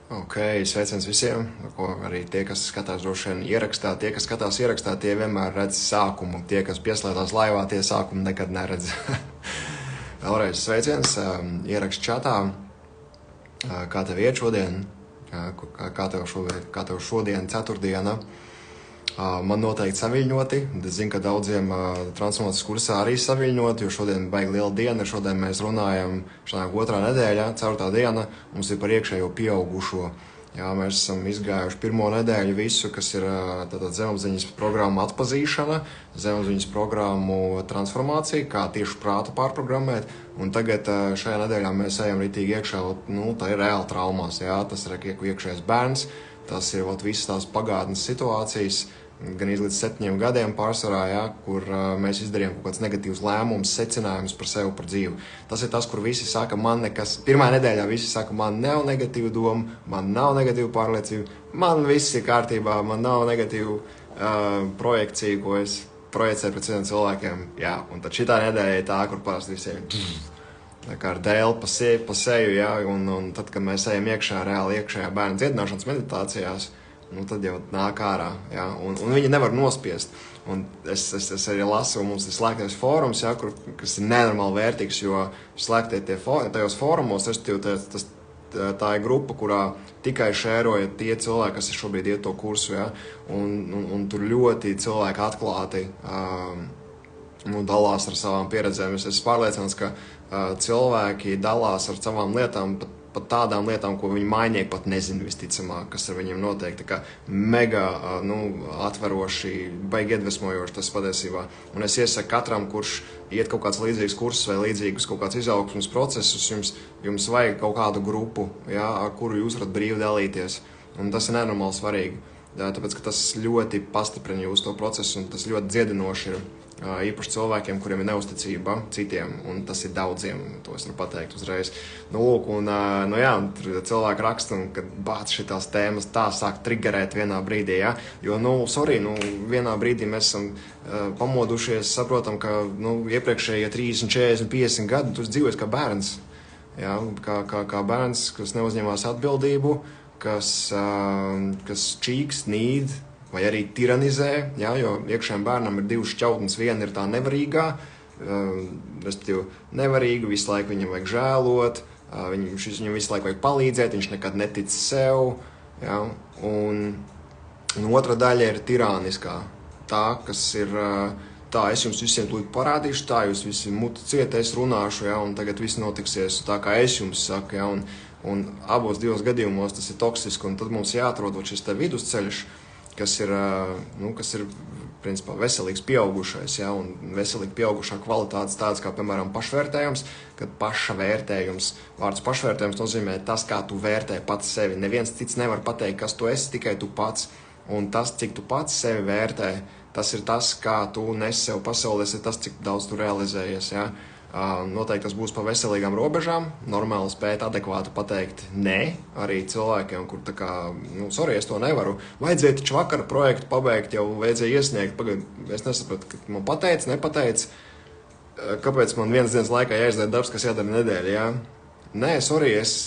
Ok, sveiciens visiem, ko arī tie, kas skatās droši vien ierakstā, tie, kas skatās ierakstā, tie vienmēr redz sākumu, tie, kas pieslēdzās laivā, tie sākumu nekad neredz. Vēlreiz sveiciens, ierakst čatā, kā tev iet šodien, kā tev šodien ceturtdiena. Man noteikti saviļņoti, es zinu, ka daudziem transformācijas kursā arī saviļņoti, jo šodien baigi liela diena, šodien mēs runājam, šodien otrā nedēļa, ceturtā diena, mums ir par iekšējo pieaugušo. Jā, mēs esam izgājuši pirmo nedēļu visu, kas ir tātad zemapziņas programma atpazīšana, zemapziņas programmu transformācija, kā tieši prātu pārprogrammēt, un tagad šajā nedēļā mēs ejam ritīgi iekšā, tā ir reāli traumās, jā, tas ir iekšējais bērns, tas ir visas tās pagātnes situācijas, gan līdz 7 gadiem pārsvarā, ja, kur mēs izdarījām kaut kāds negatīvs lēmums, secinājums par sevi, par dzīvi. Tas ir tas, kur visi saka, man nekas, pirmā nedēļā visi saka, man nav negatīva doma, man nav negatīva pārliecība, man viss ir kārtībā, man nav negatīva projekcija, ko es projicēju pret citiem cilvēkiem. Jā, un tad šitā nedēļa ir tā, kur parasti visiem tā kā ar dēli pa seju, ja, un tad, kad mēs ejam iekšā, reāli iekšējā bērna dziedināšanas meditācijās, tad jau nāk ārā, ja, un viņi nevar nospiest. Un es arī lasu, mums ir slēgtais fórums, ja, kas ir nenormāli vērtīgs, jo slēgtie tajos fórumos, tā ir grupa, kurā tikai šēroja tie cilvēki, kas šobrīd iet to kursu, ja, un tur ļoti cilvēki atklāti dalās ar savām pieredzēm. Es esmu pārliecināts, ka cilvēki dalās ar savām lietām, pat tādām lietām, ko viņi mājnieki pat nezina visticamāk, kas ar viņiem notiek. Tā kā mega atveroši, baigi iedvesmojoši tas patiesībā. Un es iesaku katram, kurš iet kaut kāds līdzīgs kursus vai līdzīgus kaut kāds izaugsmes procesus, jums vajag kaut kādu grupu, ja, ar kuru jūs varat brīvi dalīties. Un tas ir nenormāli svarīgi, tāpēc, ka tas ļoti pastiprina jūsu to procesu un tas ļoti dziedinoši ir. Īpaši cilvēkiem, kuriem ir neusticība citiem, un tas ir daudziem, to es varu pateikt uzreiz. Lūk, jā, cilvēki raksta, ka bāc šitās tēmas tā sāk triggerēt vienā brīdī, ja? Jo, vienā brīdī mēs esam pamodušies, saprotam, ka, iepriekšējie 30, 40, 50 gadi tu dzīvojies kā bērns, ja? Kā bērns, kas neuzņemās atbildību, kas čīks, nīd, vai arī tiranizē, ja, jo iekšējiem bērnam ir divas šķautnes, viena ir tā nevarīgā, respektīvi nevarīga, visu laiku viņam vajag žēlot, viņam visu laiku vajag palīdzēt, viņš nekad netic sev, ja, un otra daļa ir tirāniskā, tā, kas ir, tā, es jums visiem tūlīt parādīšu, tā, jūs visi muti ciet, es runāšu, ja, un tagad viss notiksies tā, kā es jums saku, ja, un abos divos gadījumos tas ir toksiski, un tad mums jāatrod šis te vidusceļš, kas ir principā veselīgs pieaugušais, ja, un veselīgi pieaugušā kvalitātes tāds kā, piemēram, pašvērtējums, kad pašvērtējums, vārds pašvērtējums nozīmē tas, kā tu vērtē pats sevi. Neviens cits nevar pateikt, kas tu esi, tikai tu pats, un tas, cik tu pats sevi vērtē, tas ir tas, kā tu nes sev pasaulē, ir tas, cik daudz tu realizējies, ja. Noteikti tas būs pa veselīgām robežām, normāli spēt adekvāti pateikt nē, arī cilvēkiem, kur tā kā, es to nevaru, vajadzēja taču vakar projektu pabeigt, jau vajadzēja iesniegt, es nesapratu, ka man nepateic, kāpēc man vienas dienas laikā jāizdara darbs, kas jādara nedēļa, ja? Nē, es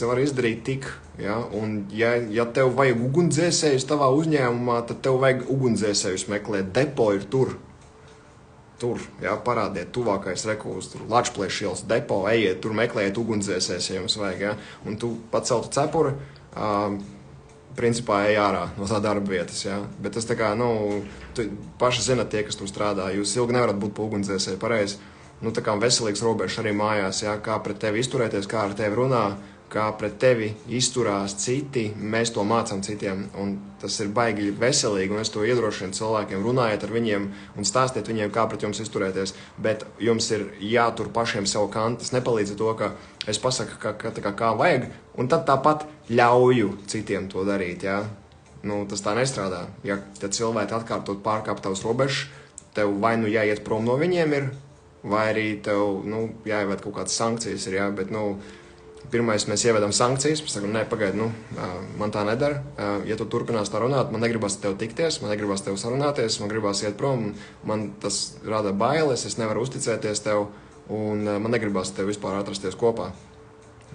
varu izdarīt tik, ja? Un ja tev vajag ugunsdzēsējus tavā uzņēmumā, tad tev vajag ugunsdzēsējus meklēt, depo ir tur, jā, parādiet, tuvākais rekūs, tur Lačplēša ielas depo, ejiet, tur meklējiet ugunsdzēsējus, ja jums vajag, ja, un tu paceltu cepuri, principā ej ārā no tā darba vietas, ja, bet tas tā kā, tu paši zinat tie, kas tur strādā, jūs ilgi nevarat būt pa ugunsdzēsēju, pareizi, tā kā veselīgs robežs arī mājās, ja, kā pret tevi izturēties, kā ar tevi runā, kā pret tevi izturās citi, mēs to mācām citiem, un tas ir baigi veselīgi, un es to iedrošinu cilvēkiem, runājiet ar viņiem un stāstiet viņiem, kā pret jums izturēties, bet jums ir jātur pašiem sev kantu, tas nepalīdz to, ka es pasaku, kā vajag, un tad tāpat ļauju citiem to darīt, ja? Tas tā nestrādā, ja cilvēki atkārtot pārkāpt tavas robežas, tev vai jāiet prom no viņiem ir, vai arī tev, jāievērt kaut kādas sankcijas ir, ja? Bet, pirmais mēs ievedam sankcijas, mēs sakam, nē, pagaidi, man tā nedara. Ja tu turpinās tā runāt, man negribas tev tikties, man negribas tev sarunāties, man gribas iet prom, man tas rada bailes, es nevaru uzticēties tev, un man negribas tev vispār atrasties kopā.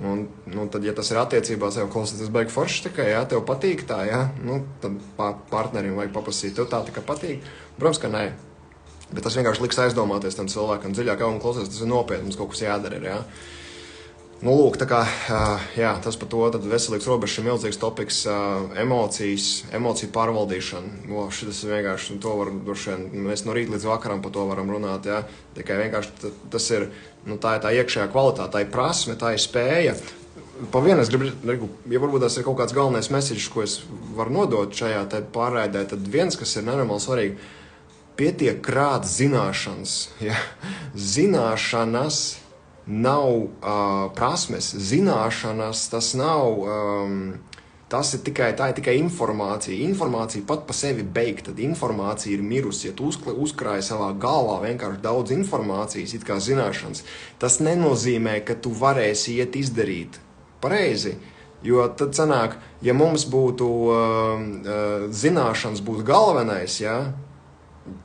Un, nu, tad, ja tas ir attiecībās, jau klausoties baigi forši, tikai, jā, tev patīk tā, jā, nu, tad partnerim vajag paprasīt, tev tā tikai patīk. Protams, ka nē. Bet tas vienkārši liks aizdomāties tam cilvēkam dziļāk, un klausies, tas ir nopietni, mums kaut kas jādara ir, jā. Nu, lūk, tā kā, jā, tas par to, tad veselīgs robežs ir milzīgs topiks, emociju pārvaldīšana. Šitas ir vienkārši, to var, mēs no rīta līdz vakaram par to varam runāt, jā. Tikai vienkārši tas ir, nu, tā ir tā iekšējā kvalitāte, tā ir prasme, tā ir spēja. Pa vienu es gribu, ja varbūt tas ir kaut kāds galvenais message, ko es varu nodot šajā te pārraidē, tad viens, kas ir nenormāli svarīgi, pietiek krāt zināšanas, jā. Zināšanas nav prasmes, zināšanas, tas nav, tā ir tikai informācija. Informācija pat pa sevi beigta, tad informācija ir mirusi. Ja tu uzkrāji savā galvā vienkārši daudz informācijas, it kā zināšanas, tas nenozīmē, ka tu varēsi iet izdarīt pareizi. Jo tad sanāk, ja mums būtu zināšanas būtu galvenais, ja,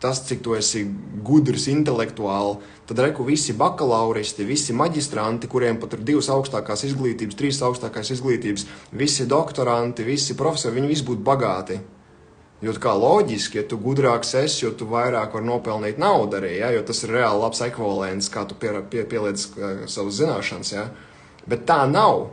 tas, cik tu esi gudrs intelektuāli, tad reku visi bakalauristi, visi maģistranti, kuriem pat ir 2 augstākās izglītības, 3 augstākās izglītības, visi doktoranti, visi profesori, viņi visi būtu bagāti. Jo kā loģiski, ja tu gudrāks esi, jo tu vairāk var nopelnīt naudu arī, ja, jo tas ir reāli labs ekvivalents, kā tu pieliec savas zināšanas, ja. Bet tā nav.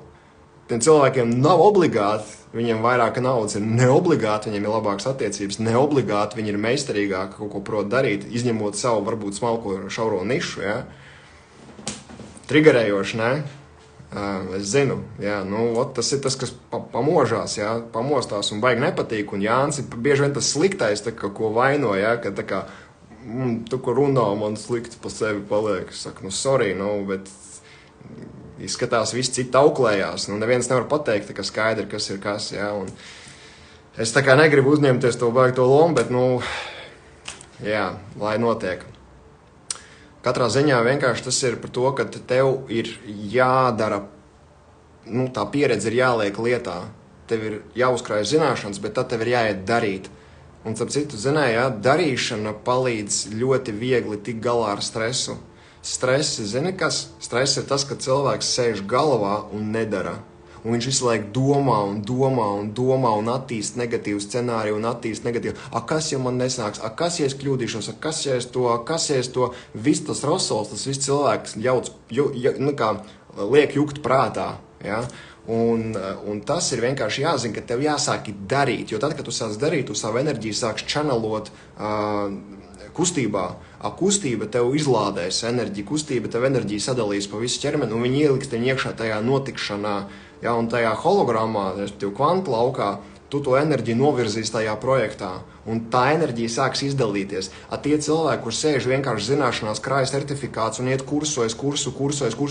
Tiem cilvēkiem nav obligāti, viņiem vairāk naudas ir neobligāti, viņiem ir labākas attiecības, neobligāti, viņi ir meistarīgāki, kaut ko prot darīt, izņemot savu, varbūt smalko šauro nišu, ja. Trigerējoši, ne? Es zinu, jā, nu, tas ir tas, kas pamožās, jā, pamostās un baigi nepatīk, un Jānis ir bieži vien tas sliktais, tā kā, ko vaino, jā, ka tā kā, tu, ko runā, man slikti pa sevi paliek, es saku, nu, sorry, nu, bet izskatās viss citi auklējās, nu, neviens nevar pateikt, ka skaidri, kas ir kas, jā, un es tā kā negribu uzņemties to baigi to lomu, bet, nu, jā, lai notiek. Katrā ziņā vienkārši tas ir par to, ka tev ir jādara, nu, tā pieredze ir jāliek lietā, tev ir jāuzkrāj zināšanas, bet tad tev ir jāiet darīt. Un, starp citu, jā, darīšana palīdz ļoti viegli tikt galā ar stresu. Stress, zini kas? Stress ir tas, ka cilvēks sēž galvā un nedara. Un viņš visu laiku domā un attīst negatīvu scenāriju un attīst negatīvu. Kas, ja man nesāks? Kas, ja es kļūdīšos? Kas, ja es to? Viss tas rosols, tas viss cilvēks nu kā, liek jukt prātā. Ja? Un tas ir vienkārši jāzina, ka tev jāsāk darīt. Jo tad, kad tu sāc darīt, tu savu enerģiju sāks čanelot kustībā. Kustība tev izlādēs enerģiju, kustība tev enerģiju sadalīs pa visu ķermeni, un viņi ieliks tev iekšā tajā notikšanā, ja, un tajā hologrammā, respektīvi kvantu laukā, tu to enerģiju novirzīs tajā projektā, un tā enerģija sāks izdalīties. Tie cilvēki, kur sēž vienkārši zināšanās, krāja certifikāts un iet kursojas,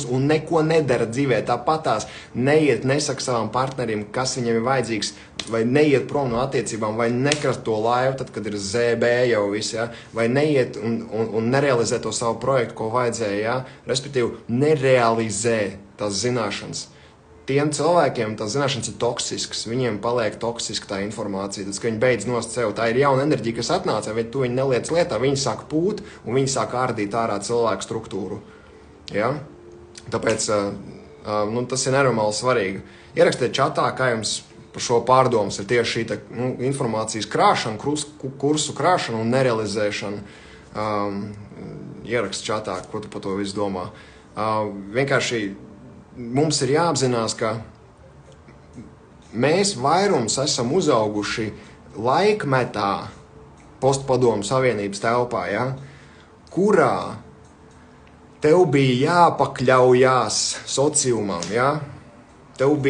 un neko nedara dzīvē, tāpatās neiet, nesaka savam partnerim, kas viņam ir vajadzīgs, vai neiet prom no attiecībām, vai nekrast to laivu, tad, kad ir ZB jau viss, ja? Vai neiet un nerealizē to savu projektu, ko vajadzēja, ja? Respektīvi, nerealizē tās zināšanas. Tiem cilvēkiem tās zināšanas ir toksiskas, viņiem paliek toksiska tā informācija, tas, ka viņi beidz nost sev, tā ir jauna enerģija, kas atnāca, vai tu viņi neliec lietā, viņi sāk pūt un viņi sāk ārdīt ārā cilvēku struktūru. Ja? Tāpēc nu, tas ir nenormāli svarīgi. Ierakstiet čatā, kā jums par šo pārdomas ir tieši šī informācijas krāšana, kursu krāšana un nerealizēšana. Ierakst čatā, ko tu par to visu domā. Vienkārši mums ir jāapzinās, ka mēs vairums esam uzauguši laikmetā postpadomu savienības telpā, ja, kurā tev bija jāpakļaujās sociumam, ja. Tev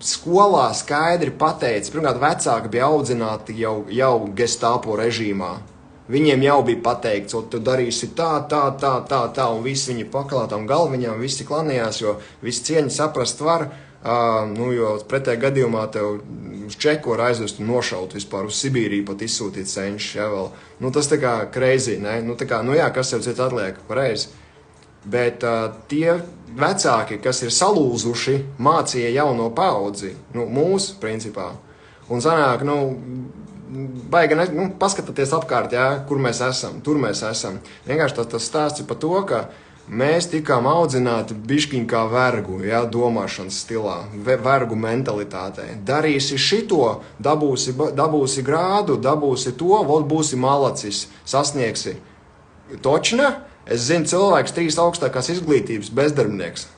skolā skaidri pateica, pirmkārt vecāki bija audzināti jau Gestapo režīmā. Viņiem jau bija pateikts, tu darīsi tā, un visi viņi paklātām galviņām, visi klanījās, jo visi cieņi saprast var, jo pretējā gadījumā tev uz Čeku var aizvest un nošaut vispār, uz Sibīriju pat izsūtīt senčus, ja vēl. Nu, tas tā kā crazy, ne? Nu, tā kā, nu jā, kas tev cits atliek, pareizi. Bet tie vecāki, kas ir salūzuši, mācīja jauno paudzi, nu, mūsu principā. Un sanāk, baigi, paskatieties apkārt, jā, kur mēs esam, tur mēs esam. Vienkārši tas stāsts ir par to, ka Mēs tikām audzināti bišķiņ kā vergu, ja, domāšanas stilā, vergu mentalitātei. Darīsi šito, dabūsi grādu, dabūsi to, vot būsi malacis, sasniegsi. Točna, es zinu cilvēks 3 augstākās izglītības bezdarbnieks.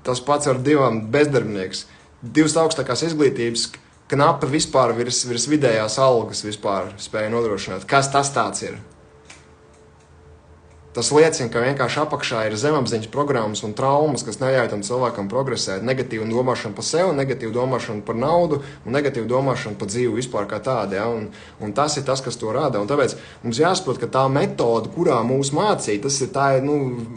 Tas pats ar 2 bezdarbnieks. 2 augstākās izglītības knapi vispār virs vidējās algas vispār spēja nodrošināt. Kas tas tāds ir? Tas liecina, ka vienkārši apakšā ir zemapziņas programmas un traumas, kas neļauj tam cilvēkam progresēt. Negatīva domāšana par sevi, negatīva domāšana par naudu un negatīva domāšana par dzīvi vispār kā tādu. Ja? Un tas ir tas, kas to rada. Un tāpēc mums jāsaprot, ka tā metode, kurā mūs mācīja, tā ir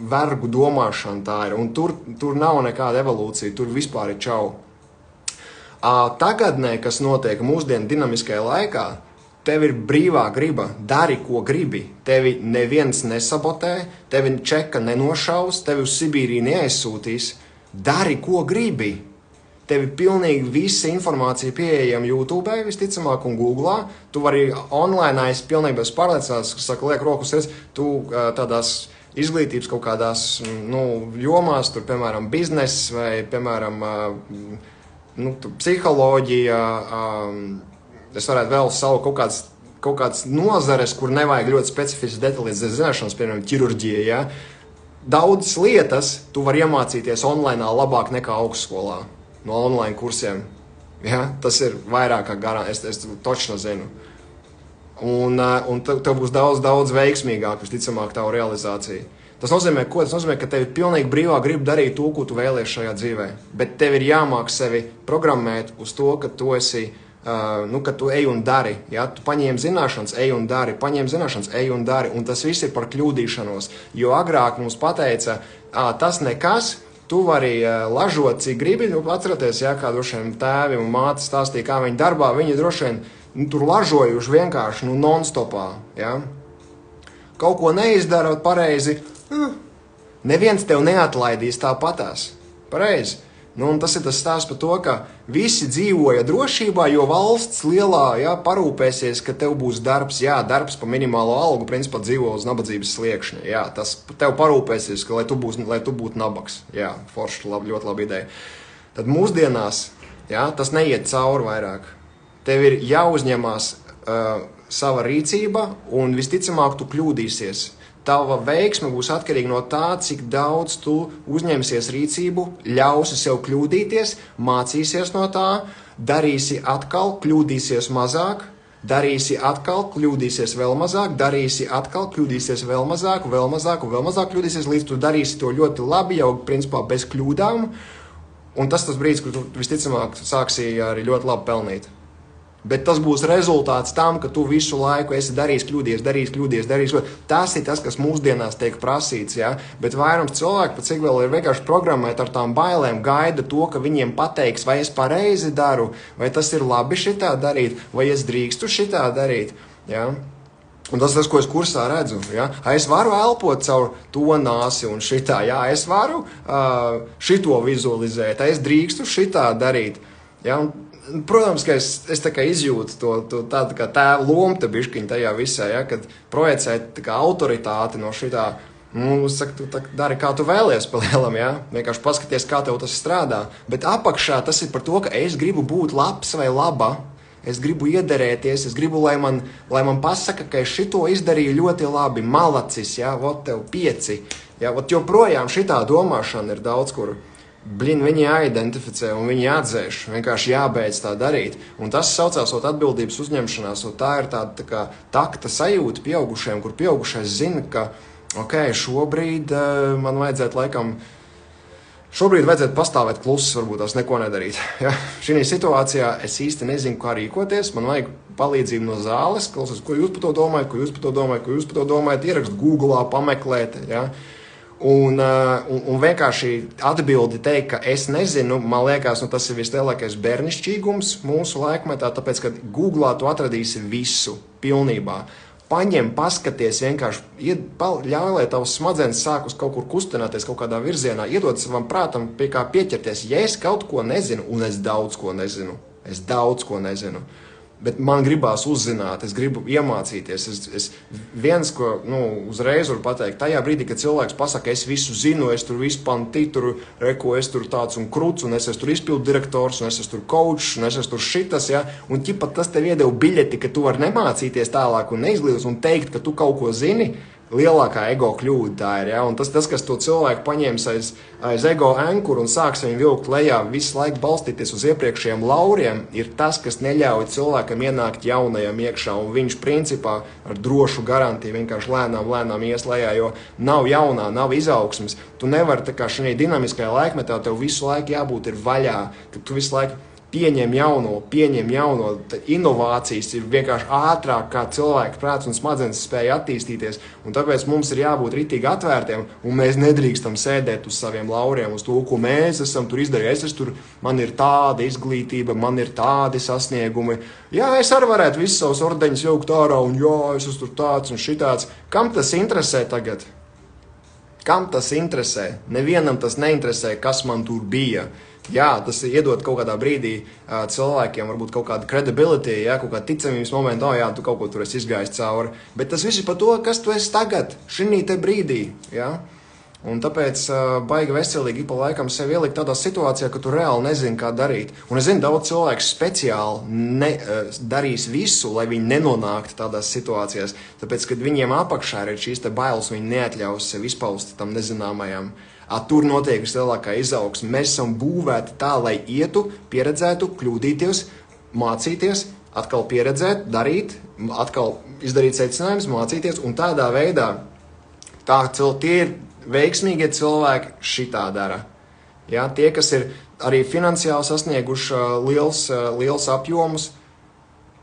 vergu domāšana. Tā ir. Un tur nav nekāda evolūcija, tur vispār ir čau. Tagadnē, kas notiek mūsdienu dinamiskajā laikā, tev ir brīvā griba, dari, ko gribi. Tevi neviens nesabotē, tevi čeka nenošaus, tevi uz Sibīriju neaizsūtīs. Dari, ko gribi. Tev ir pilnīgi visa informācija pieejama YouTube, visticamāk, un Googlā. Tu vari online, es pilnībā esmu pārliecināts, kas saka, liek rokas, tu tādās izglītības kaut kādās jomās, tur, piemēram, bizness vai, piemēram, psiholoģija, es varētu vēl savu kaut kādas nozares, kur nevajag ļoti specifiskas detalizētas zināšanas, piemēram, ķirurģija, ja? Daudzas lietas tu vari iemācīties online labāk nekā augstskolā, no online kursiem. Ja? Tas ir vairāk kā garantēts, es točno zinu. Un tev būs daudz veiksmīgāk, visticamāk, tavu realizāciju. Tas nozīmē, ko? Tas nozīmē, ka tev ir pilnīgi brīvā griba darīt to, ko tu vēlies šajā dzīvē. Bet tev ir jāmāk sevi programmēt uz to, ka tu esi ka tu ej un dari, ja? Tu paņēmi zināšanas, ej un dari, paņēmi zināšanas, ej un dari, un tas viss ir par kļūdīšanos, jo agrāk mums pateica, tas nekas, tu vari lažot, cik gribi, atceraties, ja, kā droši vien tēvi un māte stāstīja, kā viņi darbā, viņi droši vien tur lažojuši vienkārši, non-stopā, ja? Kaut ko neizdarot pareizi, neviens tev neatlaidīs tāpatās, pareizi. Un tas ir tas stāsts par to, ka visi dzīvoja drošībā, jo valsts lielā parūpēsies, ka tev būs darbs, darbs pa minimālo algu, principā dzīvo uz nabadzības sliekšņa. Jā, tas tev parūpēsies, ka, lai tu būtu nabaks. Jā, forši, ļoti laba ideja. Tad mūsdienās tas neiet cauri vairāk. Tev ir jāuzņemās sava rīcība un visticamāk tu kļūdīsies. Tava veiksme būs atkarīga no tā, cik daudz tu uzņemsies rīcību, ļausi sev kļūdīties, mācīsies no tā, darīsi atkal, kļūdīsies mazāk, darīsi atkal, kļūdīsies vēl mazāk, darīsi atkal, kļūdīsies vēl mazāk, vēl mazāk un vēl mazāk kļūdīsies, līdz tu darīsi to ļoti labi, jau principā bez kļūdām. Un tas brīdis, kur tu visticamāk sāksi arī ļoti labi pelnīt. Bet tas būs rezultāts tam, ka tu visu laiku esi darījis kļūdies. Tas ir tas, kas mūsdienās tiek prasīts, ja? Bet vairums cilvēku, pat cik vēl ir vienkārši programmēti ar tām bailēm, gaida to, ka viņiem pateiks, vai es pareizi daru, vai tas ir labi šitā darīt, vai es drīkstu šitā darīt, ja? Un tas ir tas, ko es kursā redzu, ja? Es varu elpot caur to nāsi un šitā, ja? Es varu šito vizualizēt, es drīkstu šitā darīt, ja? Protams, ka es tā kā izjūtu to tādu kā tēvu lomu te biškiņu tajā visā, ja, kad projicēt tā kā autoritāti no šitā, saka, tu dari kā tu vēlies pa lielam, ja, vienkārši paskaties, kā tev tas strādā, bet apakšā tas ir par to, ka es gribu būt labs vai laba, es gribu iederēties, es gribu, lai man pasaka, ka es šito izdarīju ļoti labi, malacis, ja, vot tev 5, ja, vot joprojām šitā domāšana ir daudz, kur viņi jāidentificē un viņi jāatdzēš, vienkārši jābeidz tā darīt. Un tas saucās atbildības uzņemšanās, un tā ir tāda tā kā takta sajūta pieaugušajiem, kur pieaugušais zina, ka, šobrīd man vajadzētu pastāvēt klusis, varbūt tās neko nedarīt. Ja? Šī situācijā es īsti nezinu, kā rīkoties, man vajag palīdzību no zāles, klausies, ko jūs par to domājat, ierakst Google'ā, pameklēt, ja? Un vienkārši atbildi teikt, ka es nezinu, man liekas, tas ir vislielākais bērnišķīgums mūsu laikmetā, tāpēc, ka Googlā tu atradīsi visu, pilnībā. Paņem, paskaties, vienkārši ļauj, lai tavs smadzenes sāk uz kaut kur kustināties kaut kādā virzienā, iedod savam prātam pie kā pieķerties. Ja es kaut ko nezinu, un es daudz ko nezinu, Bet man gribās uzzināt, es gribu iemācīties. Es viens, ko uzreiz varu pateikt, tajā brīdī, kad cilvēks pasaka, es visu zinu, es tur visu pantī, es tur tāds un kruts, un es esmu tur izpildu direktors, un es esmu tur coach, un es esmu tur šitas, ja? Un ķipat tas tev iedeva biļeti, ka tu vari nemācīties tālāk un neizglītos un teikt, ka tu kaut ko zini. Lielākā ego kļūda tā ir, ja? Un tas, kas to cilvēku paņems aiz ego ankuru un sāks viņu vilkt lejā, visu laiku balstīties uz iepriekšējiem lauriem, ir tas, kas neļauj cilvēkam ienākt jaunajam iekšā, un viņš principā ar drošu garantiju vienkārši lēnām ies lejā, jo nav jaunā, nav izaugsmes. Tu nevari tā kā šajā dinamiskajā laikmetā, tev visu laiku jābūt ir vaļā, ka tu visu laiku pieņem jauno, inovācijas ir vienkārši ātrāk, kā cilvēka prāts un smadzenes spēja attīstīties, un tāpēc mums ir jābūt ritīgi atvērtiem, un mēs nedrīkstam sēdēt uz saviem lauriem, uz to, ko mēs esam tur izdarījuši. Man ir tāda izglītība, man ir tādi sasniegumi. Jā, es arī varētu visus savus ordeņus jaukt ārā, un jā, es esmu tur tāds un šitāds. Kam tas interesē tagad? Kam tas interesē? Nevienam tas neinteresē, kas man tur bija. Jā, tas iedod kaut kādā brīdī cilvēkiem varbūt kaut kāda credibility, ja, kaut kāda ticamības momenta, jā, tu kaut ko tur esi izgājis cauri. Bet tas viss ir par to, kas tu esi tagad, šī te brīdī. Ja? Un tāpēc baigi veselīgi pa laikam sevi ielikt tādā situācijā, ka tu reāli nezini, kā darīt. Un es zinu, daudz cilvēku speciāli darīs visu, lai viņi nenonāktu tādās situācijās. Tāpēc, kad viņiem apakšā ir šīs te bailes, viņi neatļaus sev izpaust tam nezināmajam. Tur notiek vislielākā izaugsme. Mēs esam būvēti tā, lai ietu, pieredzētu, kļūdīties, mācīties, atkal pieredzēt, darīt, atkal izdarīt secinājumus, mācīties. Un tādā veidā tie ir veiksmīgie cilvēki šitā dara. Ja? Tie, kas ir arī finansiāli sasnieguši liels apjomus,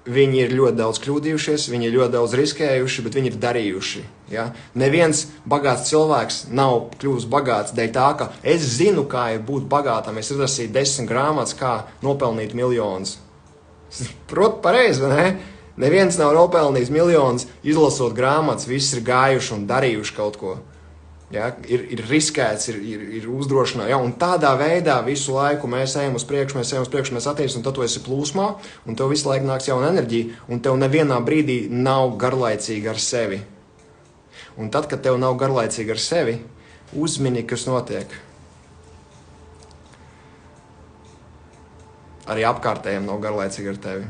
viņi ir ļoti daudz kļūdījušies, viņi ir ļoti daudz riskējuši, bet viņi ir darījuši. Ja? Neviens bagāts cilvēks nav kļuvis bagāts dēļ tā, ka es zinu, kā ir būt bagātam, es izlasīju 10 grāmatas, kā nopelnīt miljonus. Proti pareizi, vai ne? Neviens nav nopelnījis miljonus, izlasot grāmatas, visi ir gājuši un darījuši kaut ko. Ja, ir riskēts, ir uzdrošināt, ja, un tādā veidā visu laiku mēs ejam uz priekšu, mēs attīstam, un tad tu esi plūsmā, un tev visu laiku nāks jauna enerģija, un tev nevienā brīdī nav garlaicīgi ar sevi. Un tad, kad tev nav garlaicīgi ar sevi, uzmini, kas notiek. Arī apkārtējiem nav garlaicīgi ar tevi.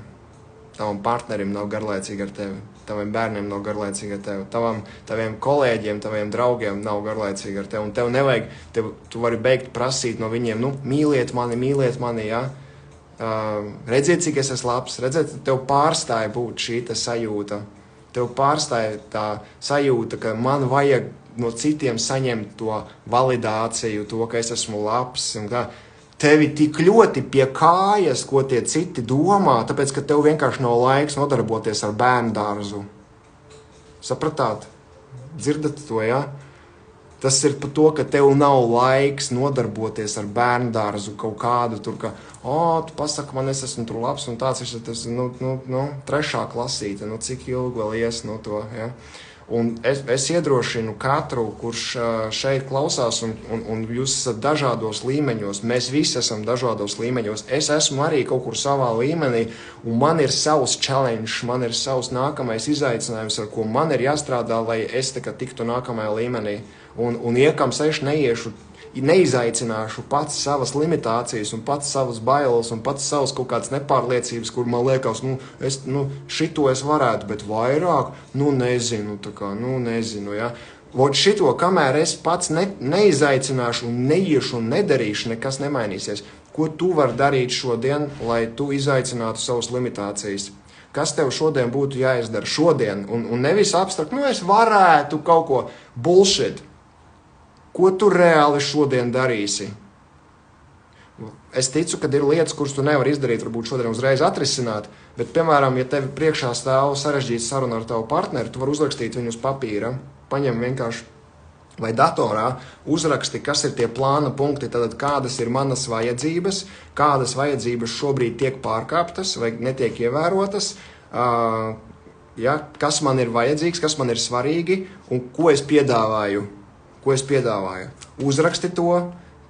Tavam partnerim nav garlaicīgi ar tevi. Taviem bērniem nav garlaicīgi ar tevi, taviem kolēģiem, taviem draugiem nav garlaicīgi ar tevi, un tev nevajag, tu vari beigt prasīt no viņiem, mīliet mani, ja? Redziet, cik es esmu labs, redziet, tev pārstāja būt šī sajūta, tev pārstāja tā sajūta, ka man vajag no citiem saņemt to validāciju, to, ka es esmu labs, un tā. Tevi tik ļoti pie kājas, ko tie citi domā, tāpēc, ka tev vienkārši nav laiks nodarboties ar bērnu dārzu. Sapratāt? Dzirdat to, ja? Tas ir par to, ka tev nav laiks nodarboties ar bērnu dārzu kaut kādu tur, ka, tu pasaka, man es esmu tur labs un tāds, tas, trešā klasīte, cik ilgi vēl ies no to, ja? Un es iedrošinu katru, kurš šeit klausās, un jūs esat dažādos līmeņos, mēs visi esam dažādos līmeņos. Es esmu arī kaut kur savā līmenī, un man ir savs challenge, man ir savs nākamais izaicinājums, ar ko man ir jāstrādā, lai es tiktu nākamajā līmenī. Un iekams es neizaicināšu pats savas limitācijas un pats savas bailes un pats savas kaut kādas nepārliecības, kur man liekas, šito es varētu, bet vairāk, nezinu, nezinu, ja. Vot šito, kamēr es pats neizaicināšu un neiešu un nedarīšu, nekas nemainīsies. Ko tu vari darīt šodien, lai tu izaicinātu savas limitācijas? Kas tev šodien būtu jāizdara šodien? Un nevis abstrakt, es varētu kaut ko bullshit. Ko tu reāli šodien darīsi? Es ticu, ka ir lietas, kuras tu nevari izdarīt, varbūt šodien uzreiz atrisināt, bet, piemēram, ja tev priekšā stāv sarežģīta saruna ar tavu partneri, tu vari uzrakstīt viņu uz papīra, paņem vienkārši vai datorā, uzraksti, kas ir tie plāna punkti, tad kādas ir manas vajadzības, kādas vajadzības šobrīd tiek pārkāptas vai netiek ievērotas, kas man ir vajadzīgs, kas man ir svarīgi un ko es piedāvāju. Uzraksti to,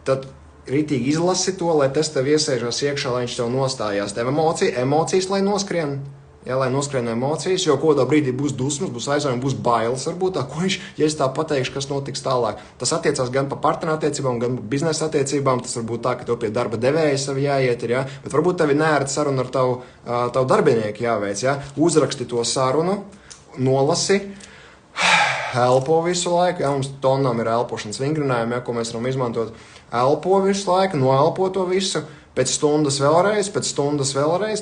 tad ritīgi izlasi to, lai tas tev iesēžās iekšā, lai viņš tev nostājās. Tev emocijas, lai noskrien. ja, lai noskrien emocijas, jo kodā brīdī būs dusmas, būs aizvainojumi, būs bailes varbūt, ko viņš, ja es tā pateikšu, kas notiks tālāk. Tas attiecās gan par partnerattiecībām, gan biznesa attiecībām, tas varbūt tā, ka tev pie darba devēja savi jāiet ir, ja, bet varbūt tev ir neērta saruna ar tavu darbinieku jāveic, ja, uzraksti to sarunu, nolasi, elpo visu laiku, ja, mums tonām ir elpošanas vingrinājumi, ja, ko mēs varam izmantot, elpo visu laiku, noelpo to visu, pēc stundas vēlreiz,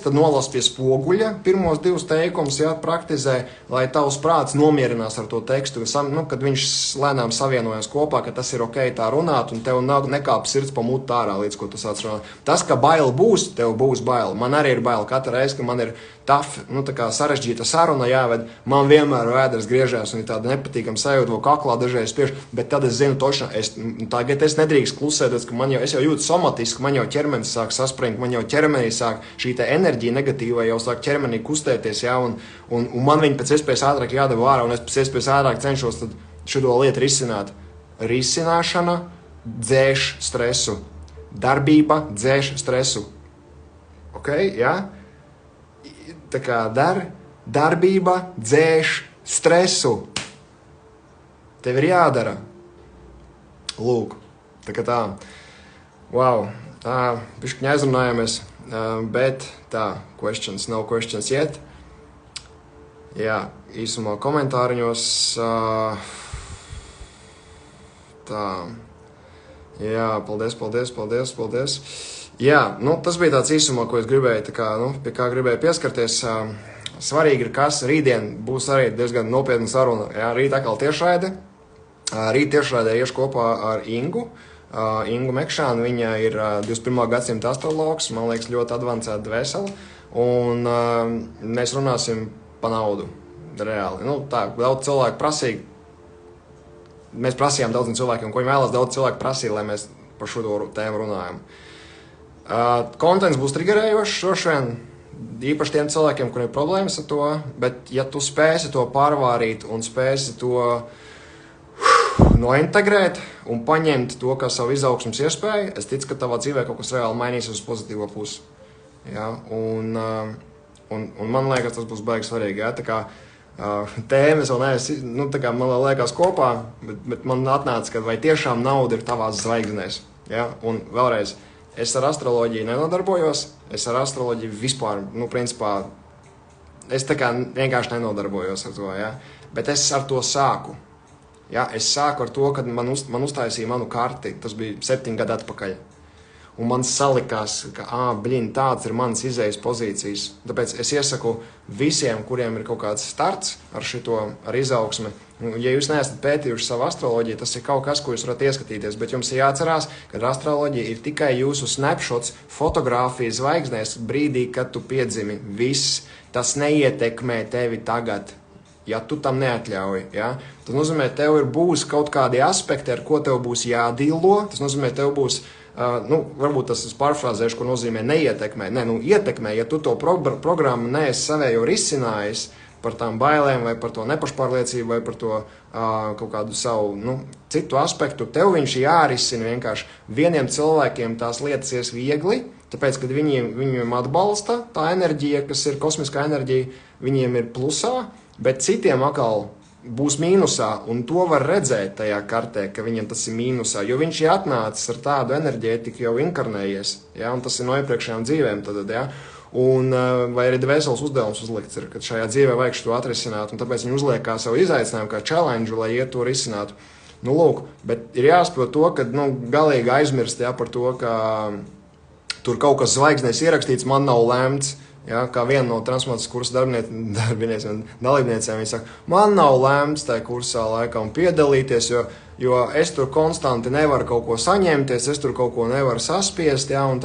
tad nolas pie spoguļa, pirmos 2 teikumus, ja, praktizē, lai tavs prāts nomierinās ar to tekstu, kad viņš lēnām savienojas kopā, ka tas ir ok tā runāt, un tev nekāp sirds pa mutu ārā, līdz ko tu sāc runāt. Tas, ka bail būs, tev būs bail. Man arī ir bail katru reizi, ka man ir tā kā sarežģīta saruna jāved, man vienmēr vēders griežās un ir tāda nepatīkama sajūta, vēl kaklā dažreiz spiež, bet tad es zinu toši, tagad es nedrīkst klusēt, ka es jau jūtu somatiski, man jau ķermenis sāk saspringt, man jau ķermenī sāk šī te enerģija negatīva jau sāk ķermenī kustēties, ja, un man viņi pēc iespējas ātrāk jādeva ārā, un es pēc iespējas ātrāk cenšos tad šo lietu risināt. Risināšana dzēš stresu. Darbība dzēš stresu. Ok, jā? Tā kā darbība dzēš stresu. Tev ir jādara. Lūk, tā kā tā. Wow, bišķiņ aizrunājamies, bet tā, no questions yet. Jā, īsumā komentāriņos. Tā. Jā, paldies. Jā, tas bija tāds īsumā, ko es gribēju, pie kā gribēju pieskarties. Svarīgi ir, kas rītdien būs arī diezgan nopietna saruna. Jā, rīt atkal tiešraide. Rīt tiešraidē iešu kopā ar Ingu. Ingu Mekšānu, viņa ir 21. gadsimta astrologs, man liekas, ļoti advancēta dvēsele. Un mēs runāsim pa naudu, reāli. Daudz cilvēku prasīja. Mēs prasījām daudziem cilvēkiem, ko viņi vēlas, daudz cilvēku prasīja, lai mēs par šo tēmu runājam. Kontents būs triggerējošs, šošvien, īpaši tiem cilvēkiem, kuriem ir problēmas ar to, bet ja tu spēsi to pārvārīt un spēsi to nointegrēt un paņemt to kā savu izaugsmas iespēju, es ticu, ka tavā dzīvē kaut kas reāli mainīsies uz pozitīvo pusi. Ja? Un man liekas, tas būs baigi svarīgi. Ja? Tā kā tēmas vēl neesmu, tā kā man liekas kopā, bet man atnāca, ka vai tiešām nauda ir tavās zvaigznēs. Ja? Un vēlreiz, es ar astroloģiju nenodarbojos, es ar astroloģiju vispār, principā, es tā kā vienkārši nenodarbojos ar to, ja? Bet es ar to sāku. Ja? Es sāku ar to, kad man uztaisīja manu karti, tas bija 7 gadu atpakaļ. Un man salikās, ka, tāds ir mans izējas pozīcijas. Tāpēc es iesaku visiem, kuriem ir kaut kāds starts ar šito, ar izaugsmi. Ja jūs neesat pētījuši savu astroloģiju, tas ir kaut kas, ko jūs varat ieskatīties, bet jums ir jāatcerās, ka astroloģija ir tikai jūsu snapshots, fotogrāfija zvaigznēs brīdī, kad tu piedzimi. Viss, tas neietekmē tevi tagad, ja tu tam neatļauj. Ja? Tas nozīmē, tev būs kaut kādi aspekti, ar ko tev būs jādīlo, tas nozīmē, tev būs varbūt tas es pārfrāzēšu, ko nozīmē neietekmē. Ietekmē, ja tu to programmu neesi savējo risinājis par tām bailēm vai par to nepašpārliecību vai par to kaut kādu savu citu aspektu, tev viņš jārisina vienkārši. Vieniem cilvēkiem tās lietas ies viegli, tāpēc, kad viņiem atbalsta tā enerģija, kas ir kosmiskā enerģija, viņiem ir plusā, bet citiem atkal būs mīnusā, un to var redzēt tajā kartē, ka viņam tas ir mīnusā, jo viņš ir atnācis ar tādu enerģētiku jau inkarnējies, ja, un tas ir no iepriekšējām dzīvēm tad, ja, un vai arī dvēseles uzdevums uzlikts ir, ka šajā dzīvē vajag to atrisināt, un tāpēc viņi uzliek kā savu izaicinājumu, kā challenge, lai iet to risinātu. Lūk, bet ir jāsaprot to, ka, galīgi aizmirst, ja, par to, ka tur kaut kas zvaigznēs ierakstīts, man nav lemts. Ja, kā viena no transformācijas kursa dalībniecēm, viņa saka, man nav lēmts tajā kursā laikam piedalīties, jo es tur konstanti nevaru kaut ko saņemties, es tur kaut ko nevaru saspiest, ja, un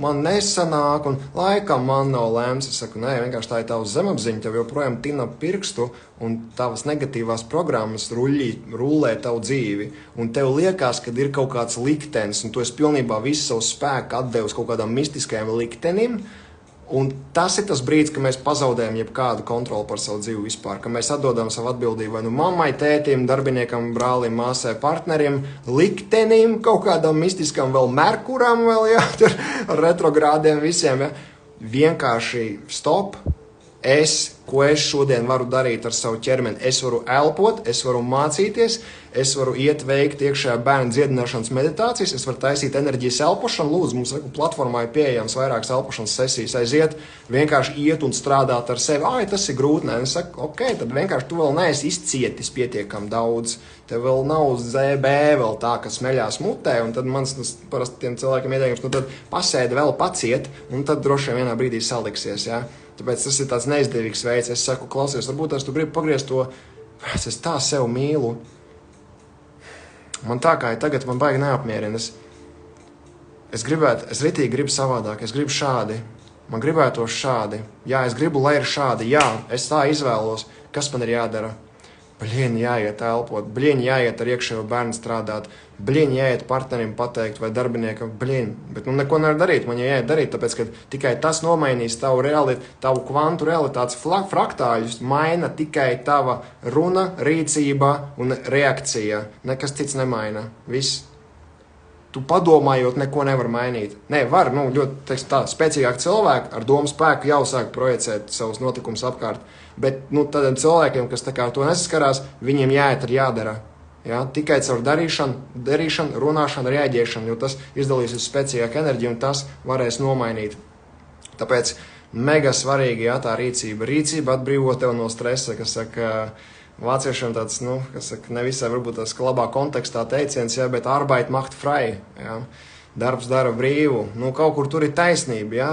man nesanāk, un laikam man nav lēmts. Es saku, nē, vienkārši tā ir tavs zemapziņa, tev joprojām tina pirkstu, un tavas negatīvās programmas rullē tavu dzīvi, un tev liekas, ka ir kaut kāds liktenis, un tu esi pilnībā visu savu spēku atdevis kaut kādam mistiskajam liktenim. Un tas ir tas brīdis, ka mēs pazaudējam jebkādu kontroli par savu dzīvi vispār, ka mēs atdodam savu atbildību vai mammai, tētim, darbiniekam, brālim, māsai, partnerim, liktenim, kaut kādam mistiskam vēl Merkuram, vēl, ja, tur ar retrogrādiem visiem, ja. Vienkārši stop, ko es šodien varu darīt ar savu ķermeni. Es varu elpot, es varu mācīties, es varu iet veikt iekšējā bērnu dziedināšanas meditācijas, es varu taisīt enerģijas elpošanu. Lūdzu, mums platformā ir pieejams vairākas elpošanas sesijas. Aiziet, vienkārši iet un strādāt ar sevi. Tas ir grūti. Nē, es saku, ok, tad vienkārši tu vēl neesi izcietis pietiekam daudz. Tev vēl nav ZB vēl tā, kas smeļās mutē, un tad mans parasti tiem cilvēkiem ieteikums, tad pasēdi vēl paciet, un tad droši vien vienā brīdī saliksies, jā. Tāpēc tas ir tāds neizdevīgs veids. Es saku, klausies, varbūt tu gribi pagriezt to, es tā sev mīlu. Man tā kā ir tagad, man baigi neapmierina. Es ritīgi gribu savādāk, es gribu šādi. Man gribētos šādi. Jā, es gribu, lai ir šādi. Jā, es tā izvēlos. Kas man ir jādara? Bļieni, jāiet elpot. Bļieni, jāiet ar iekšējo bērnu strādāt. Bļieni, jāiet partnerim pateikt vai darbiniekam. Bļieni, bet neko nevar darīt. Man jāiet darīt, tāpēc, ka tikai tas nomainīs tavu kvantu realitātes fraktāļus. Maina tikai tava runa, rīcība un reakcija. Nekas cits nemaina. Viss. Tu padomājot, neko nevar mainīt. Nē, var, ļoti spēcīgāk cilvēki ar domu spēku jau sāk projicēt savus notikumus apkārt. Bet tādiem cilvēkiem, kas tā kā to nesaskarās, viņiem jāiet ar jādara. Ja? Tikai caur darīšanu, runāšanu, reaģēšanu, jo tas izdalīs uz spēcīgāku enerģiju un tas varēs nomainīt. Tāpēc mega svarīgi, tā rīcība. Rīcība atbrīvo tev no stresa, kas saka, vāciešiem tāds, kas saka, nevisai varbūt tas labā kontekstā teiciens, bet Arbeit macht frei, ja? Darbs dara brīvu, kaut kur tur ir taisnība, jā,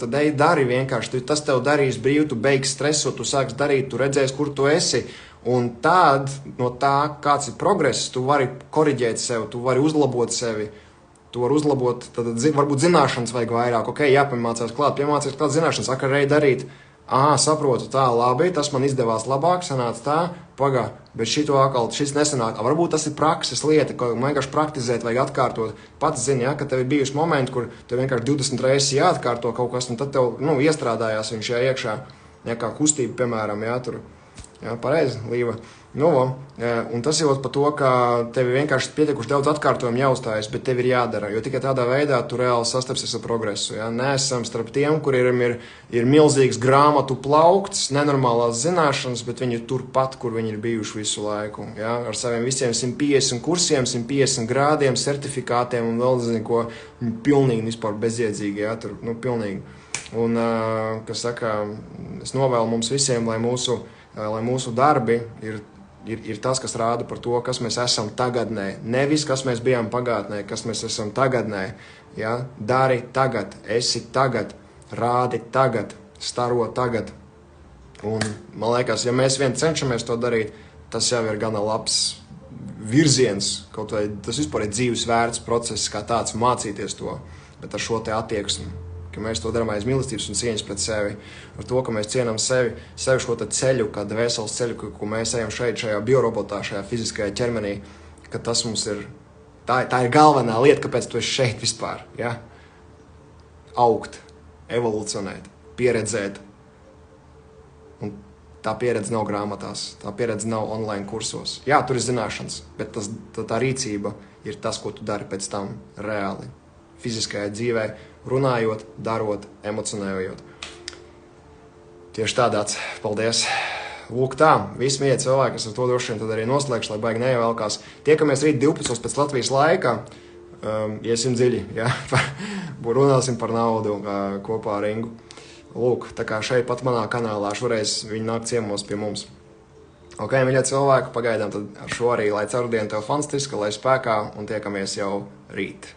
tad ej dari vienkārši, tas tev darīs brīvu, tu beigsi stresu, tu sāks darīt, tu redzēsi, kur tu esi, un tad no tā, kāds ir progress, tu vari koriģēt sevi, tu vari uzlabot sevi, tu vari uzlabot, tad varbūt zināšanas vajag vairāk, ok, jāpiemācās klāt zināšanas, ej darīt, saprotu, tā, labi, tas man izdevās labāk, sanāca tā, pagā, bet šis nesanāk. Varbūt tas ir prakses lieta, ko vienkārši praktizēt, vajag atkārtot. Pats zini, ka tev ir bijuši momenti, kur tev vienkārši 20 reizes jāatkārto kaut kas, un tad tev, iestrādājās viņš iekšā, kā kustība, piemēram, tur, pareizi, Līva. Un tas jau par to, ka tev vienkārši pietiekuši daudz atkārtojumu jāuzstājas, bet tev ir jādara, jo tikai tādā veidā tu reāli sastapsies ar progresu. Nesam starp tiem, kuriem ir milzīgs grāmatu plaukts, nenormālās zināšanas, bet viņi ir turpat, kur viņi ir bijuši visu laiku. Ar saviem visiem 150 kursiem, 150 grādiem, certifikātiem un vēl nezinu ko, pilnīgi vispār bezjēdzīgi, tur, pilnīgi. Un, kas saka, es novēlu mums visiem, lai mūsu darbi ir tas, kas rāda par to, kas mēs esam tagadnē. Nevis, kas mēs bijām pagātnē, kas mēs esam tagadnē. Ja? Dari tagad, esi tagad, rādi tagad, staro tagad. Un man liekas, ja mēs vien cenšamies to darīt, tas jau ir gana labs virziens. Kaut vai tas vispār ir dzīves vērts process, kā tāds mācīties to, bet ar šo te attieksmi. Ka mēs to darām aiz mīlestības un cieņas pret sevi, ar to, ka mēs cienam sevi šo ceļu, kā dvēseles ceļu, ko mēs ejam šajā biorobotā, šajā fiziskajā ķermenī, ka tas mums ir, tā ir galvenā lieta, kāpēc tu esi šeit vispār, ja? Augt, evolucionēt, pieredzēt. Un tā pieredze nav grāmatās, tā pieredze nav online kursos. Jā, tur ir zināšanas, bet tā rīcība ir tas, ko tu dari pēc tam reāli, fiziskajā dzīvē, runājot, darot, emocionējot. Tieši tādāds. Paldies. Lūk tā, visi mīļie cilvēki, es ar to droši vien tad arī noslēgšu, lai baigi neievelkās. Tiekamies rīt 12 pēc Latvijas laika. Iesim dziļi, ja? Runāsim par naudu kopā ar Ingu. Lūk, tā kā šeit pat manā kanālā šoreiz viņi nāk ciemos pie mums. Ok, mīļie cilvēki, pagaidām tad ar šo arī, lai ceturtdiena tev fantastiska, lai spēkā un tiekamies jau rīt.